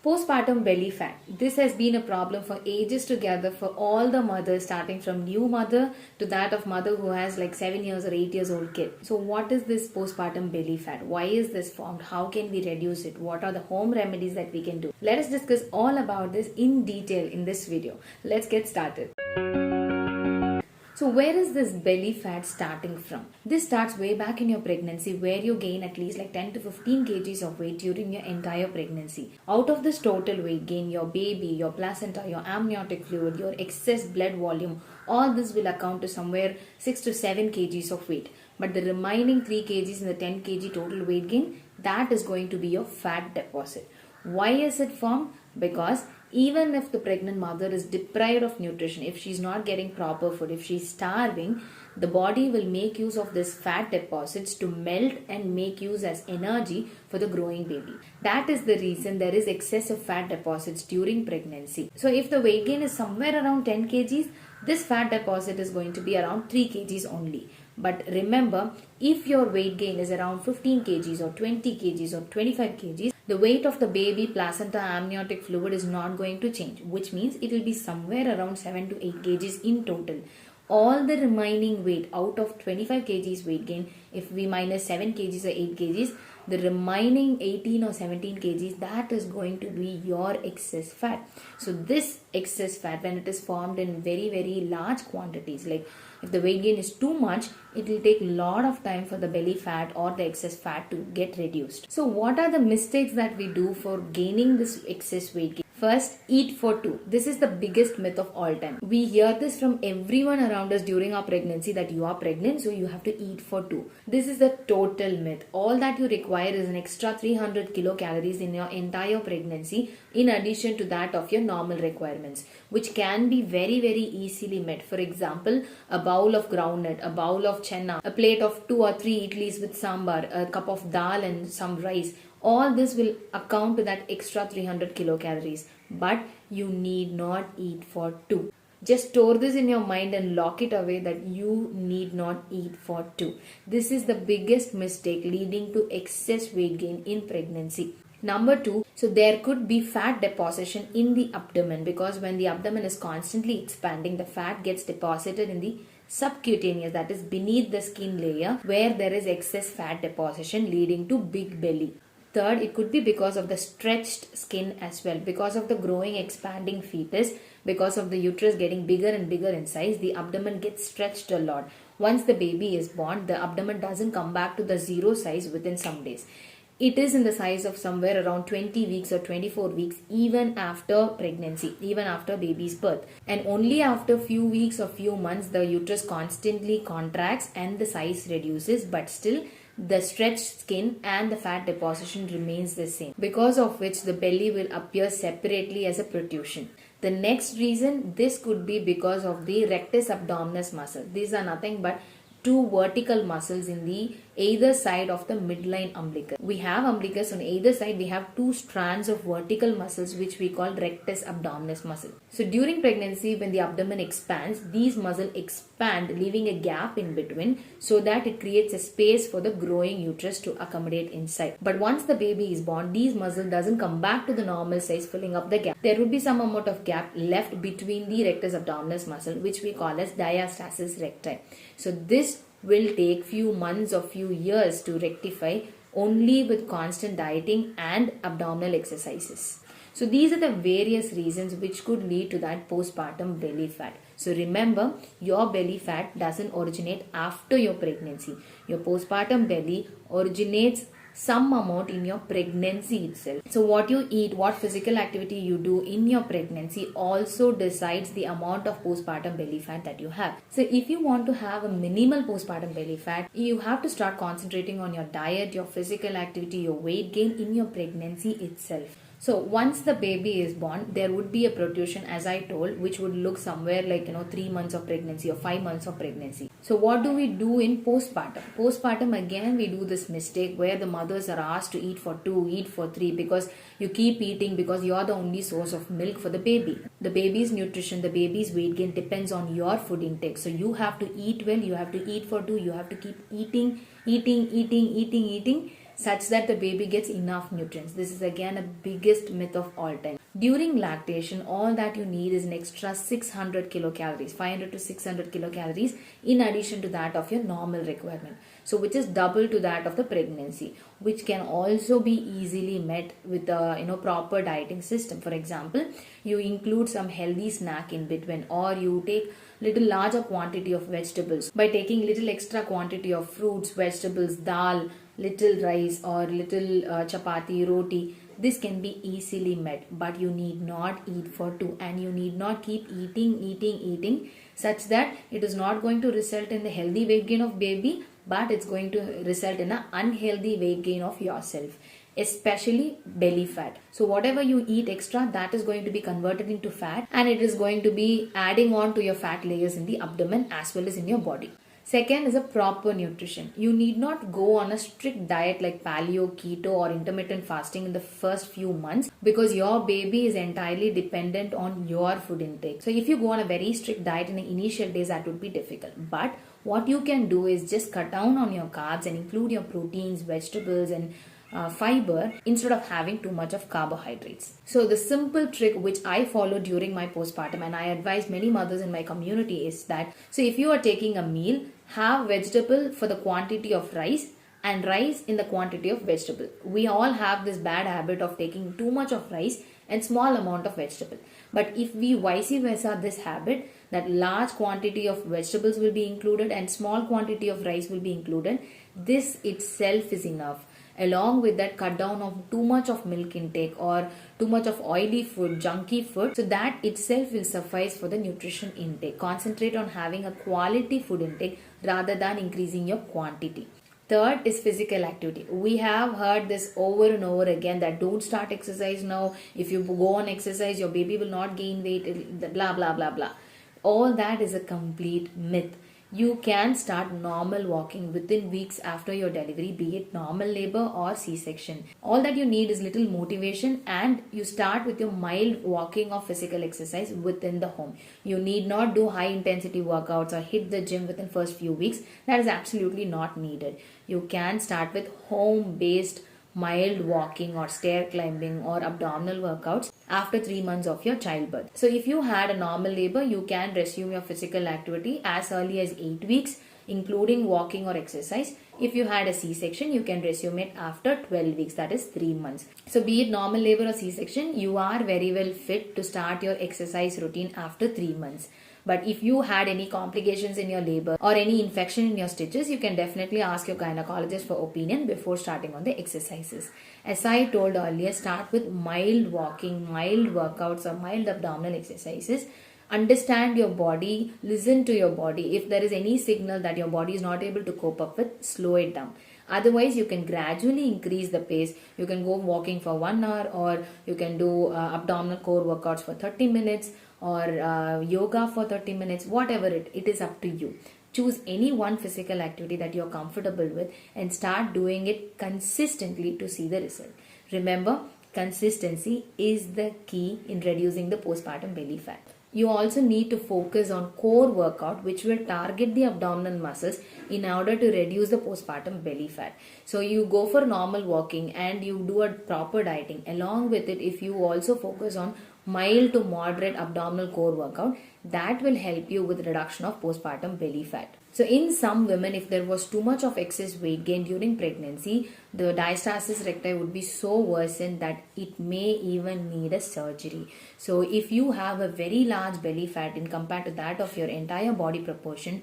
Postpartum belly fat. This has been a problem for ages together for all the mothers, starting from new mother to that of mother who has like 7 years or 8 years old kid. So what is this postpartum belly fat? Why is this formed? How can we reduce it? What are the home remedies that we can do? Let us discuss all about this in detail in this video. Let's get started. So where is this belly fat starting from? This starts way back in your pregnancy where you gain at least like 10 to 15 kgs of weight during your entire pregnancy. Out of this total weight gain, your baby, your placenta, your amniotic fluid, your excess blood volume, all this will account to somewhere 6 to 7 kgs of weight. But the remaining 3 kgs in the 10 kg total weight gain, that is going to be your fat deposit. Why is it formed? Because even if the pregnant mother is deprived of nutrition, if she's not getting proper food, if she's starving, the body will make use of this fat deposits to melt and make use as energy for the growing baby. That is the reason there is excessive fat deposits during pregnancy. So if the weight gain is somewhere around 10 kgs, this fat deposit is going to be around 3 kgs only. But remember, if your weight gain is around 15 kgs or 20 kgs or 25 kgs, the weight of the baby, placenta, amniotic fluid is not going to change, which means it will be somewhere around 7 to 8 kgs in total. All the remaining weight out of 25 kgs weight gain, if we minus 7 kgs or 8 kgs, the remaining 18 or 17 kgs, that is going to be your excess fat. So this excess fat, when it is formed in very large quantities, like if the weight gain is too much, it will take a lot of time for the belly fat or the excess fat to get reduced. So what are the mistakes that we do for gaining this excess weight gain? First, eat for two. This is the biggest myth of all time. We hear this from everyone around us during our pregnancy that you are pregnant, so you have to eat for two. This is the total myth. All that you require is an extra 300 kilocalories in your entire pregnancy in addition to that of your normal requirements, which can be very easily met. For example, a bowl of groundnut, a bowl of chenna, a plate of 2 or 3 idlis with sambar, a cup of dal and some rice. All this will account to that extra 300 kilocalories. But you need not eat for two. Just store this in your mind and lock it away that you need not eat for two. This is the biggest mistake leading to excess weight gain in pregnancy. Number 2, so there could be fat deposition in the abdomen, because when the abdomen is constantly expanding, the fat gets deposited in the subcutaneous, that is beneath the skin layer, where there is excess fat deposition leading to big belly. Third, it could be because of the stretched skin as well. Because of the growing, expanding fetus, because of the uterus getting bigger and bigger in size, the abdomen gets stretched a lot. Once the baby is born, the abdomen doesn't come back to the zero size within some days. It is in the size of somewhere around 20 weeks or 24 weeks even after pregnancy, even after baby's birth. And only after few weeks or few months, the uterus constantly contracts and the size reduces, but still the stretched skin and the fat deposition remains the same, because of which the belly will appear separately as a protrusion. The next reason, this could be because of the rectus abdominis muscle. These are nothing but two vertical muscles in the either side of the midline umbilicus. We have umbilicus on either side. We have two strands of vertical muscles which we call rectus abdominis muscle. So during pregnancy, when the abdomen expands, these muscles expand, leaving a gap in between so that it creates a space for the growing uterus to accommodate inside. But once the baby is born, these muscles doesn't come back to the normal size, filling up the gap. There would be some amount of gap left between the rectus abdominis muscle, which we call as diastasis recti. So this will take few months or few years to rectify only with constant dieting and abdominal exercises. So these are the various reasons which could lead to that postpartum belly fat. So remember, your belly fat doesn't originate after your pregnancy. Your postpartum belly originates some amount in your pregnancy itself. So what you eat, what physical activity you do in your pregnancy also decides the amount of postpartum belly fat that you have. So if you want to have a minimal postpartum belly fat, you have to start concentrating on your diet, your physical activity, your weight gain in your pregnancy itself. So once the baby is born, there would be a protrusion, as I told, which would look somewhere like 3 months of pregnancy or 5 months of pregnancy. So what do we do in postpartum? Postpartum, again we do this mistake where the mothers are asked to eat for 2, eat for 3, because you keep eating because you are the only source of milk for the baby. The baby's nutrition, the baby's weight gain depends on your food intake. So you have to eat well, you have to eat for 2, you have to keep eating such that the baby gets enough nutrients. This is again a biggest myth of all time. During lactation, all that you need is an extra 600 kilocalories, 500 to 600 kilocalories in addition to that of your normal requirement. So which is double to that of the pregnancy, which can also be easily met with a proper dieting system. For example, you include some healthy snack in between, or you take little larger quantity of vegetables by taking little extra quantity of fruits, vegetables, dal, little rice or little chapati, roti. This can be easily met, but you need not eat for two, and you need not keep eating such that it is not going to result in the healthy weight gain of baby, but it's going to result in an unhealthy weight gain of yourself, especially belly fat. So whatever you eat extra, that is going to be converted into fat, and it is going to be adding on to your fat layers in the abdomen as well as in your body. Second is a proper nutrition. You need not go on a strict diet like paleo, keto or intermittent fasting in the first few months, because your baby is entirely dependent on your food intake. So if you go on a very strict diet in the initial days, that would be difficult. But what you can do is just cut down on your carbs and include your proteins, vegetables and fiber instead of having too much of carbohydrates. So the simple trick which I follow during my postpartum, and I advise many mothers in my community, is that so if you are taking a meal, have vegetable for the quantity of rice and rice in the quantity of vegetable. We all have this bad habit of taking too much of rice and small amount of vegetable. But if we vice versa this habit, that large quantity of vegetables will be included and small quantity of rice will be included, this itself is enough. Along with that, cut down of too much of milk intake or too much of oily food, junky food. So that itself will suffice for the nutrition intake. Concentrate on having a quality food intake rather than increasing your quantity. Third is physical activity. We have heard this over and over again that don't start exercise now. If you go on exercise, your baby will not gain weight, blah, blah, blah, blah. All that is a complete myth. You can start normal walking within weeks after your delivery, be it normal labor or C-section. All that you need is little motivation, and you start with your mild walking or physical exercise within the home. You need not do high intensity workouts or hit the gym within first few weeks. That is absolutely not needed. You can start with home-based mild walking or stair climbing or abdominal workouts after 3 months of your childbirth. So if you had a normal labor, you can resume your physical activity as early as 8 weeks, including walking or exercise. If you had a C-section, you can resume it after 12 weeks, that is 3 months. So be it normal labor or C-section, you are very well fit to start your exercise routine after 3 months. But if you had any complications in your labor or any infection in your stitches, you can definitely ask your gynecologist for opinion before starting on the exercises. As I told earlier, start with mild walking, mild workouts or mild abdominal exercises. Understand your body, listen to your body. If there is any signal that your body is not able to cope up with, slow it down. Otherwise, you can gradually increase the pace. You can go walking for 1 hour, or you can do abdominal core workouts for 30 minutes or yoga for 30 minutes, whatever it is up to you. Choose any one physical activity that you're comfortable with and start doing it consistently to see the result. Remember, consistency is the key in reducing the postpartum belly fat. You also need to focus on core workout, which will target the abdominal muscles in order to reduce the postpartum belly fat. So you go for normal walking and you do a proper dieting. Along with it, if you also focus on mild to moderate abdominal core workout, that will help you with reduction of postpartum belly fat. So in some women, if there was too much of excess weight gain during pregnancy, the diastasis recti would be so worsened that it may even need a surgery. So if you have a very large belly fat in compared to that of your entire body proportion,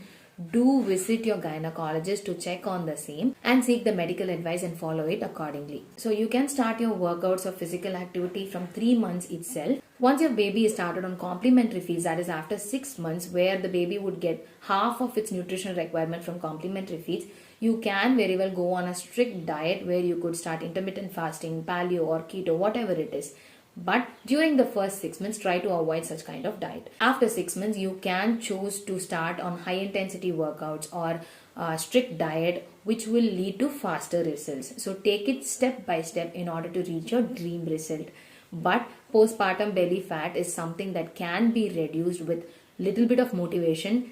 do visit your gynecologist to check on the same and seek the medical advice and follow it accordingly. So you can start your workouts or physical activity from 3 months itself. Once your baby is started on complementary feeds, that is after 6 months, where the baby would get half of its nutritional requirement from complementary feeds, you can very well go on a strict diet where you could start intermittent fasting, paleo or keto, whatever it is. But during the first 6 months, try to avoid such kind of diet. After 6 months, you can choose to start on high intensity workouts or strict diet, which will lead to faster results. So take it step by step in order to reach your dream result. But postpartum belly fat is something that can be reduced with little bit of motivation,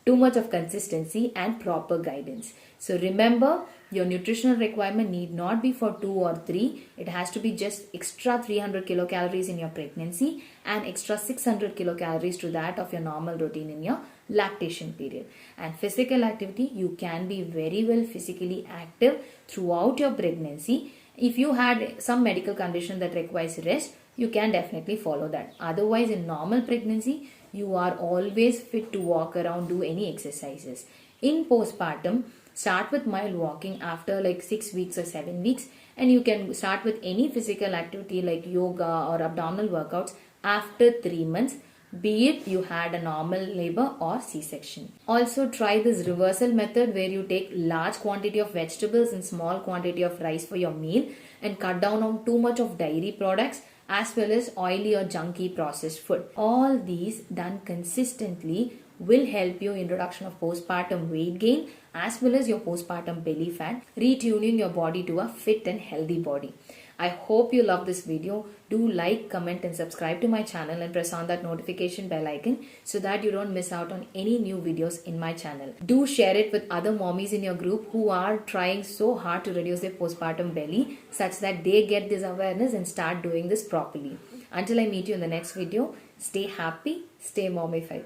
too much of consistency and proper guidance. So remember, your nutritional requirement need not be for 2 or 3. It has to be just extra 300 kilocalories in your pregnancy and extra 600 kilocalories to that of your normal routine in your lactation period. And physical activity, you can be very well physically active throughout your pregnancy. If you had some medical condition that requires rest, you can definitely follow that. Otherwise, in normal pregnancy, you are always fit to walk around, do any exercises. In postpartum, start with mild walking after like 6 weeks or 7 weeks, and you can start with any physical activity like yoga or abdominal workouts after 3 months, be it you had a normal labor or C-section. Also try this reversal method where you take large quantity of vegetables and small quantity of rice for your meal and cut down on too much of dairy products as well as oily or junky processed food. All these done consistently will help you in reduction of postpartum weight gain as well as your postpartum belly fat, retuning your body to a fit and healthy body. I hope you love this video. Do like, comment and subscribe to my channel and press on that notification bell icon so that you don't miss out on any new videos in my channel. Do share it with other mommies in your group who are trying so hard to reduce their postpartum belly such that they get this awareness and start doing this properly. Until I meet you in the next video, stay happy, stay mommified.